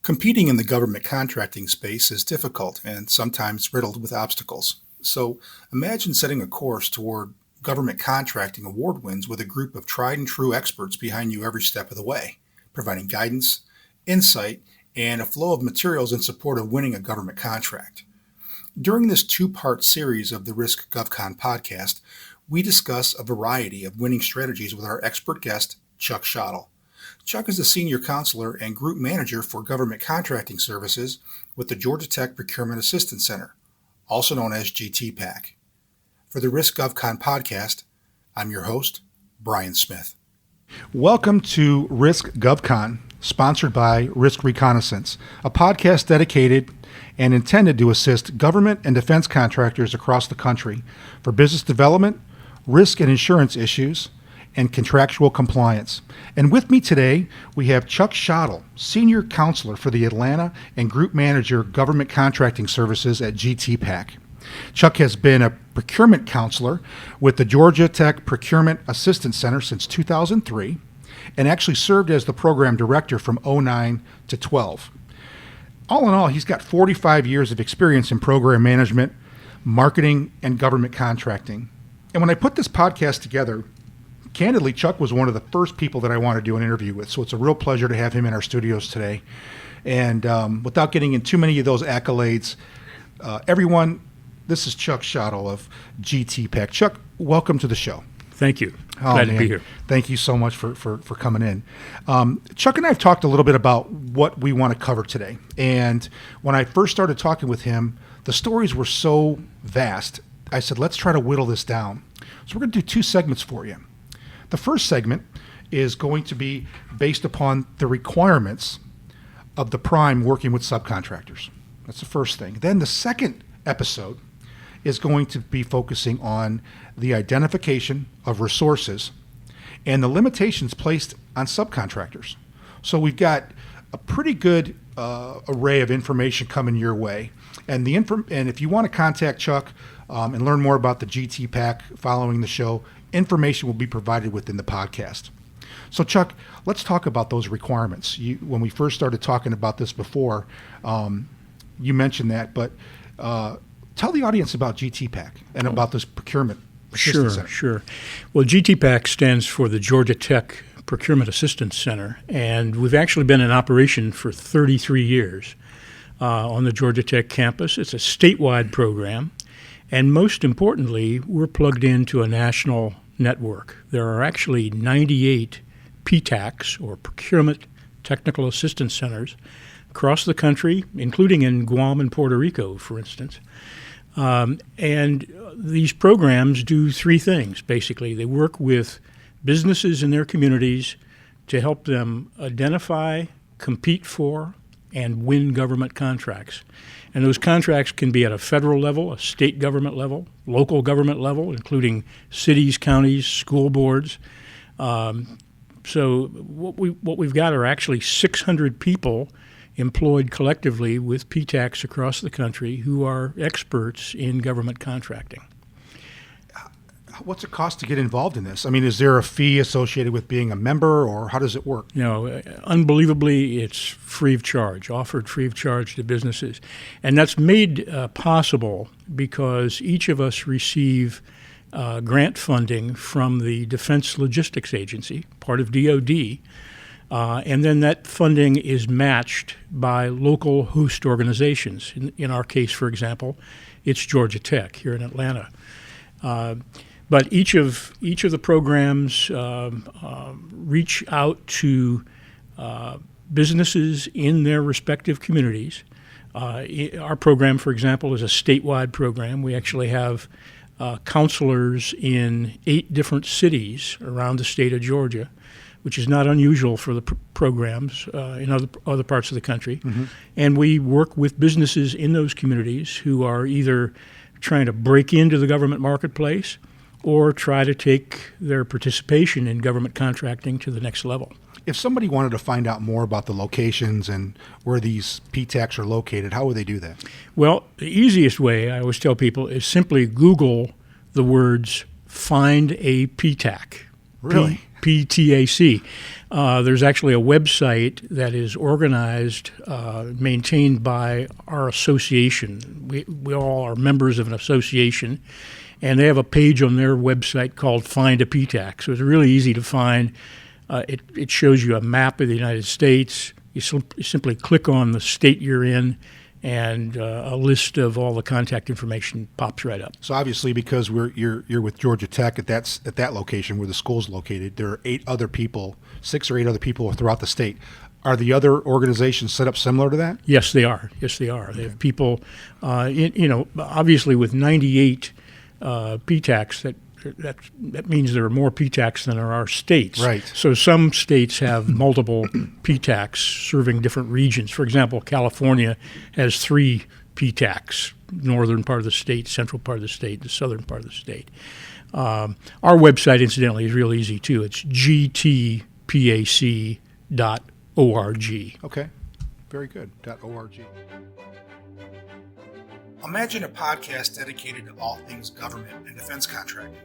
Competing in the government contracting space is difficult and sometimes riddled with obstacles. So imagine setting a course toward government contracting award wins with a group of tried and true experts behind you every step of the way, providing guidance, insight, and a flow of materials in support of winning a government contract. During this two-part series of the Risk GovCon podcast, we discuss a variety of winning strategies with our expert guest, Chuck Schadl. Chuck is the Senior Counselor and Group Manager for Government Contracting Services with the Georgia Tech Procurement Assistance Center, also known as GTPAC. For the Risk GovCon podcast, I'm your host, Brian Smith. Welcome to Risk GovCon, sponsored by Reconnaissance, a podcast dedicated and intended to assist government and defense contractors across the country for business development, risk and insurance issues, and contractual compliance. And with me today, we have Chuck Schadl, Senior Counselor for the Atlanta and Group Manager Government Contracting Services at GTPAC. Chuck has been a procurement counselor with the Georgia Tech Procurement Assistance Center since 2003 and actually served as the program director from 2009 to 12. All in all, he's got 45 years of experience in program management, marketing, and government contracting. And when I put this podcast together, candidly, Chuck was one of the first people that I wanted to do an interview with, so it's a real pleasure to have him in our studios today. And without getting into too many of those accolades, everyone, this is Chuck Schadl of GTPAC. Chuck, welcome to the show. Thank you. Glad to be here. Thank you so much for coming in. Chuck and I have talked a little bit about what we want to cover today. And when I first started talking with him, the stories were so vast, I said, let's try to whittle this down. So we're going to do two segments for you. The first segment is going to be based upon the requirements of the prime working with subcontractors. That's the first thing. Then the second episode is going to be focusing on the identification of resources and the limitations placed on subcontractors. So we've got a pretty good array of information coming your way. And and if you want to contact Chuck and learn more about the GTPAC following the show, information will be provided within the podcast. So Chuck, let's talk about those requirements. When we first started talking about this before, you mentioned that, but tell the audience about GTPAC and about this procurement assistance center. Sure. Well, GTPAC stands for the Georgia Tech Procurement Assistance Center, and we've actually been in operation for 33 years on the Georgia Tech campus. It's a statewide program, and most importantly, we're plugged into a national network. There are actually 98 PTACs, or Procurement Technical Assistance Centers, across the country, including in Guam and Puerto Rico, for instance. And these programs do three things, basically. They work with businesses in their communities to help them identify, compete for, and win government contracts. And those contracts can be at a federal level, a state government level, local government level, including cities, counties, school boards. So what we've got are actually 600 people employed collectively with PTACs across the country who are experts in government contracting. What's it cost to get involved in this? I mean, is there a fee associated with being a member, or how does it work? Unbelievably, it's free of charge, offered free of charge to businesses. And that's made possible because each of us receive grant funding from the Defense Logistics Agency, part of DOD, and then that funding is matched by local host organizations. In our case, for example, it's Georgia Tech here in Atlanta. But each of the programs reach out to businesses in their respective communities. Our program, for example, is a statewide program. We actually have counselors in 8 different cities around the state of Georgia, which is not unusual for the programs in other parts of the country. Mm-hmm. And we work with businesses in those communities who are either trying to break into the government marketplace or try to take their participation in government contracting to the next level. If somebody wanted to find out more about the locations and where these PTACs are located, how would they do that? Well, the easiest way, I always tell people, is simply Google the words "find a PTAC." Really? PTAC. There's actually a website that is organized, maintained by our association. We all are members of an association, and they have a page on their website called Find a PTAC. So it's really easy to find. It shows you a map of the United States. You simply click on the state you're in, and a list of all the contact information pops right up. So obviously, because you're with Georgia Tech at that location where the school's located, there are 6 or 8 other people throughout the state. Are the other organizations set up similar to that? Yes, they are. Yes, they are. They have people, obviously with 98 PTACs, that means there are more PTACs than there are states. Right. So some states have multiple PTACs serving different regions. For example, California has 3 PTACs, northern part of the state, central part of the state, the southern part of the state. Our website, incidentally, is real easy, too. It's gtpac.org. Okay. Very good. .org. Imagine a podcast dedicated to all things government and defense contracting.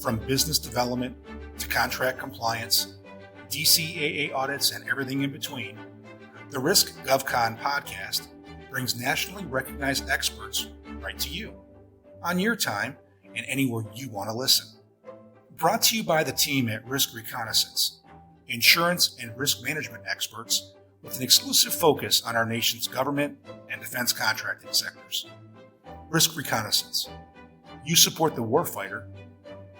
From business development to contract compliance, DCAA audits, and everything in between, the Risk GovCon podcast brings nationally recognized experts right to you, on your time and anywhere you want to listen. Brought to you by the team at Risk Reconnaissance, insurance and risk management experts with an exclusive focus on our nation's government and defense contracting sectors. Risk Reconnaissance. You support the warfighter.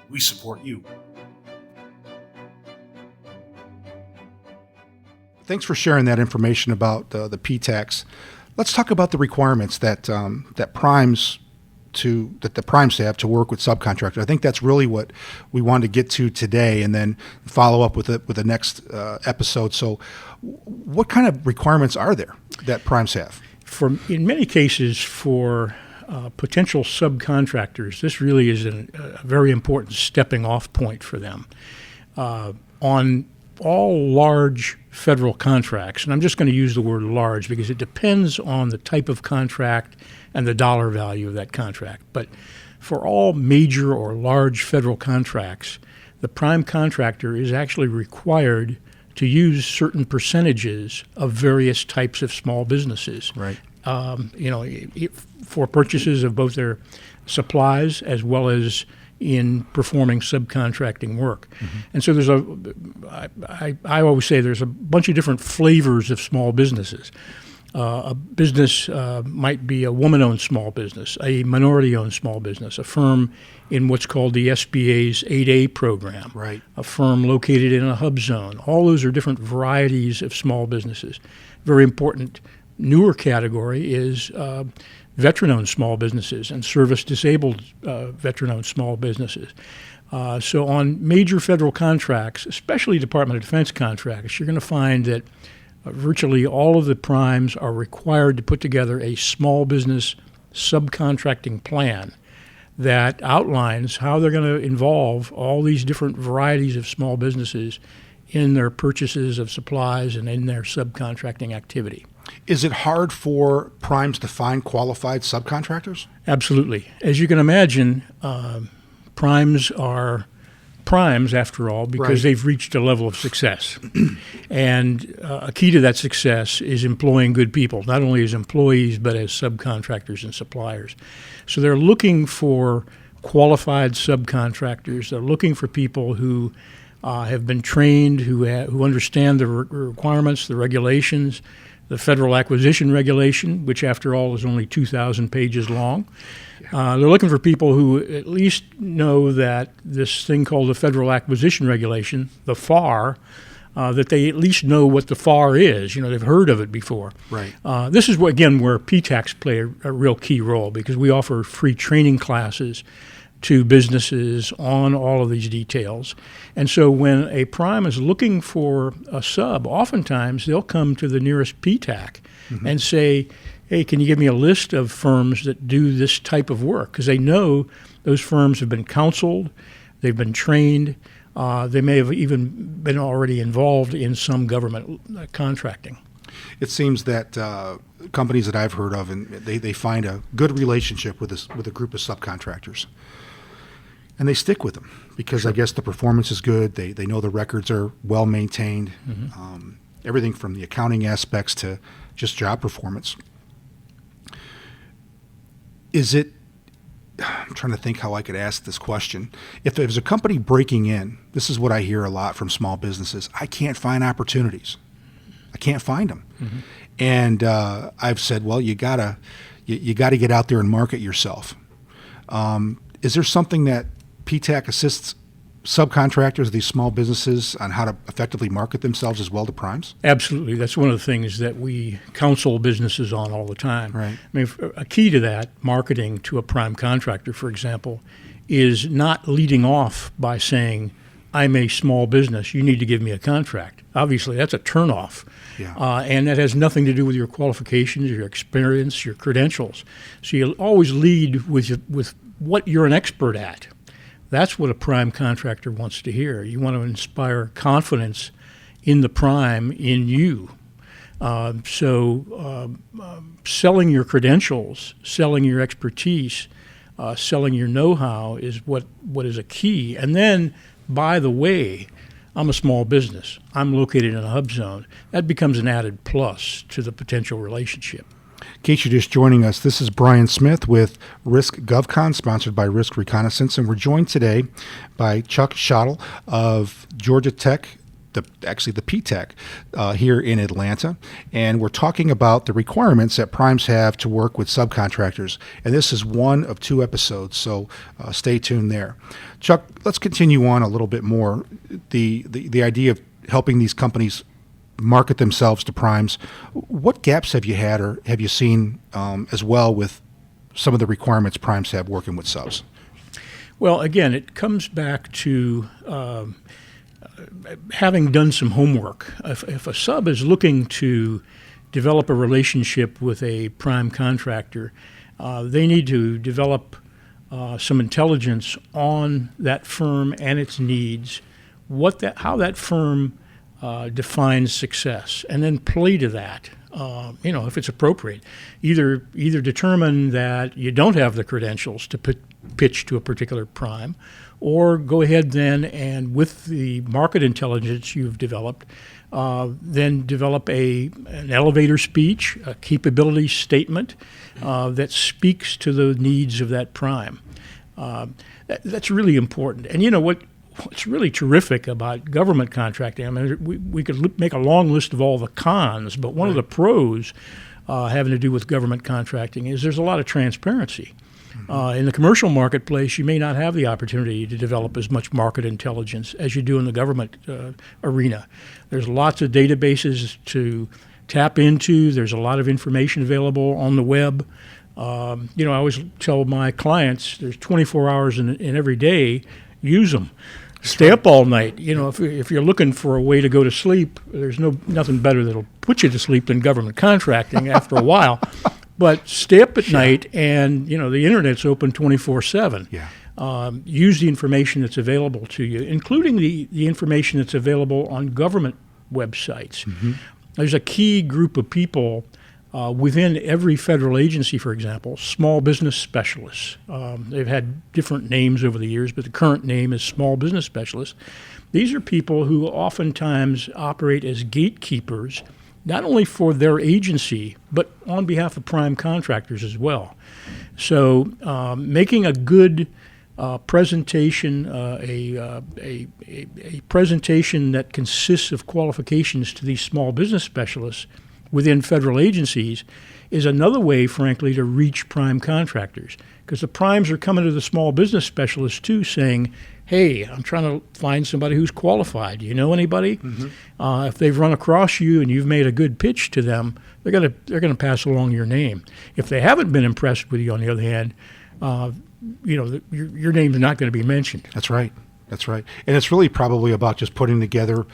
We support you. Thanks for sharing that information about the PTACs. Let's talk about the requirements that the primes have to work with subcontractors. I think that's really what we wanted to get to today, and then follow up with the next episode. So, what kind of requirements are there that primes have? In many cases, for potential subcontractors, this really is a very important stepping off point for them. On all large federal contracts, and I'm just going to use the word large because it depends on the type of contract and the dollar value of that contract. But for all major or large federal contracts, the prime contractor is actually required to use certain percentages of various types of small businesses. Right. For purchases of both their supplies as well as in performing subcontracting work. Mm-hmm. And so I always say there's a bunch of different flavors of small businesses. A business might be a woman-owned small business, a minority-owned small business, a firm in what's called the SBA's 8A program, right. A firm located in a hub zone. All those are different varieties of small businesses. Very important newer category is veteran-owned small businesses and service-disabled veteran-owned small businesses. So on major federal contracts, especially Department of Defense contracts, you're going to find that virtually all of the primes are required to put together a small business subcontracting plan that outlines how they're going to involve all these different varieties of small businesses in their purchases of supplies and in their subcontracting activity. Is it hard for primes to find qualified subcontractors? Absolutely. As you can imagine, primes are primes, after all, because right. They've reached a level of success. And a key to that success is employing good people, not only as employees, but as subcontractors and suppliers. So they're looking for qualified subcontractors. They're looking for people who have been trained, who understand the requirements, the regulations, the Federal Acquisition Regulation, which, after all, is only 2,000 pages long. They're looking for people who at least know that this thing called the Federal Acquisition Regulation, the FAR, that they at least know what the FAR is. They've heard of it before. Right. This is, where PTACs play a real key role, because we offer free training classes to businesses on all of these details. And so when a prime is looking for a sub, oftentimes they'll come to the nearest PTAC and say, hey, can you give me a list of firms that do this type of work? Because they know those firms have been counseled, they've been trained, they may have even been already involved in some government contracting. It seems that companies that I've heard of, and they find a good relationship with a group of subcontractors. And they stick with them because I guess the performance is good. They know the records are well maintained. Everything from the accounting aspects to just job performance. I'm trying to think how I could ask this question. If there's a company breaking in, this is what I hear a lot from small businesses. I can't find opportunities. I can't find them. And I've said, well, you gotta get out there and market yourself. Is there something that PTAC assists subcontractors, these small businesses, on how to effectively market themselves as well to primes? Absolutely. That's one of the things that we counsel businesses on all the time. Right. I mean, a key to that, marketing to a prime contractor, for example, is not leading off by saying, I'm a small business, you need to give me a contract. Obviously, that's a turnoff. Yeah. And that has nothing to do with your qualifications, your experience, your credentials. So you always lead with what you're an expert at. That's what a prime contractor wants to hear. You want to inspire confidence in the prime, in you. Selling your credentials, selling your expertise, selling your know-how is what is a key. And then, by the way, I'm a small business. I'm located in a hub zone. That becomes an added plus to the potential relationship. In case you're just joining us, this is Brian Smith with Risk GovCon, sponsored by Risk Reconnaissance, and we're joined today by Chuck Schadl of Georgia Tech, the PTAC here in Atlanta, and we're talking about the requirements that primes have to work with subcontractors, and this is one of 2 episodes, so stay tuned there. Chuck, let's continue on a little bit more. The idea of helping these companies market themselves to primes. What gaps have you had or have you seen as well with some of the requirements primes have working with subs? Well, again, it comes back to having done some homework. If a sub is looking to develop a relationship with a prime contractor, they need to develop some intelligence on that firm and its needs, how that firm defines success, and then play to that. If it's appropriate, either determine that you don't have the credentials to pitch to a particular prime, or go ahead then and with the market intelligence you've developed, then develop an elevator speech, a capability statement that speaks to the needs of that prime. That's really important. And you know what's really terrific about government contracting, I mean, we could make a long list of all the cons, but one of the pros having to do with government contracting is there's a lot of transparency. In the commercial marketplace, you may not have the opportunity to develop as much market intelligence as you do in the government arena. There's lots of databases to tap into. There's a lot of information available on the web. I always tell my clients there's 24 hours in every day. Use them. Stay up all night. If you're looking for a way to go to sleep, there's nothing better that'll put you to sleep than government contracting after a while. But stay up at night, and the internet's open 24/7. Yeah. Use the information that's available to you, including the information that's available on government websites. There's a key group of people within every federal agency, for example, small business specialists. They've had different names over the years, but the current name is small business specialists. These are people who oftentimes operate as gatekeepers, not only for their agency, but on behalf of prime contractors as well. So making a good presentation, a presentation that consists of qualifications to these small business specialists within federal agencies is another way, frankly, to reach prime contractors. Because the primes are coming to the small business specialists, too, saying, hey, I'm trying to find somebody who's qualified. Do you know anybody? If they've run across you and you've made a good pitch to them, they're gonna pass along your name. If they haven't been impressed with you, on the other hand, your name's not going to be mentioned. That's right. And it's really probably about just putting together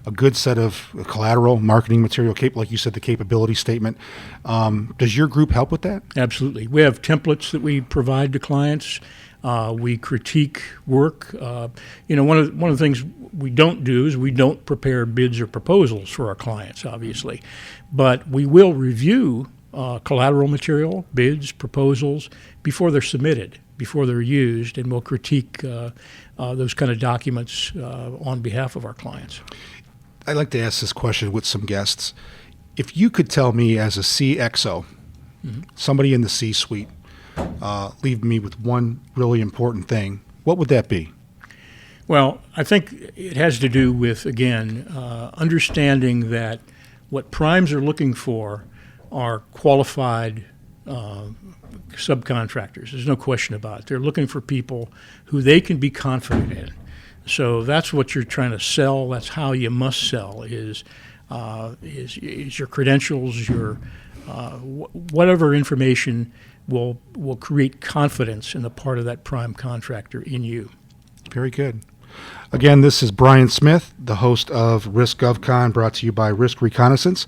a good set of collateral, marketing material, like you said, the capability statement. Does your group help with that? Absolutely. We have templates that we provide to clients. We critique work. One of the things we don't do is we don't prepare bids or proposals for our clients, obviously. But we will review collateral material, bids, proposals, before they're submitted. before they're used, and we'll critique those kind of documents on behalf of our clients. I'd like to ask this question with some guests. If you could tell me as a CXO, somebody in the C-suite, leave me with one really important thing, what would that be? Well, I think it has to do with, again, understanding that what primes are looking for are qualified subcontractors. There's no question about it. They're looking for people who they can be confident in. So that's what you're trying to sell. That's how you must sell is your credentials, your whatever information will create confidence in the part of that prime contractor in you. Very good. Again, this is Brian Smith, the host of Risk GovCon, brought to you by Risk Reconnaissance.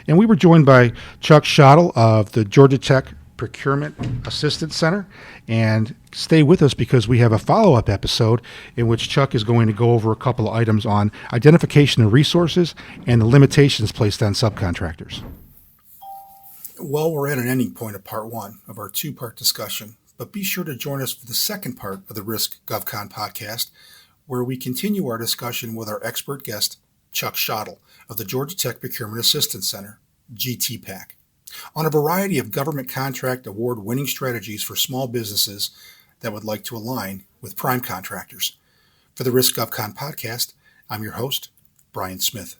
And we were joined by Chuck Schadl of the Georgia Tech Procurement Assistance Center. And stay with us because we have a follow-up episode in which Chuck is going to go over a couple of items on identification of resources and the limitations placed on subcontractors. Well, we're at an ending point of part one of our two-part discussion, but be sure to join us for the second part of the Risk GovCon podcast, where we continue our discussion with our expert guest, Chuck Schadl of the Georgia Tech Procurement Assistance Center, GTPAC, on a variety of government contract award-winning strategies for small businesses that would like to align with prime contractors. For the Risk GovCon podcast, I'm your host, Brian Smith.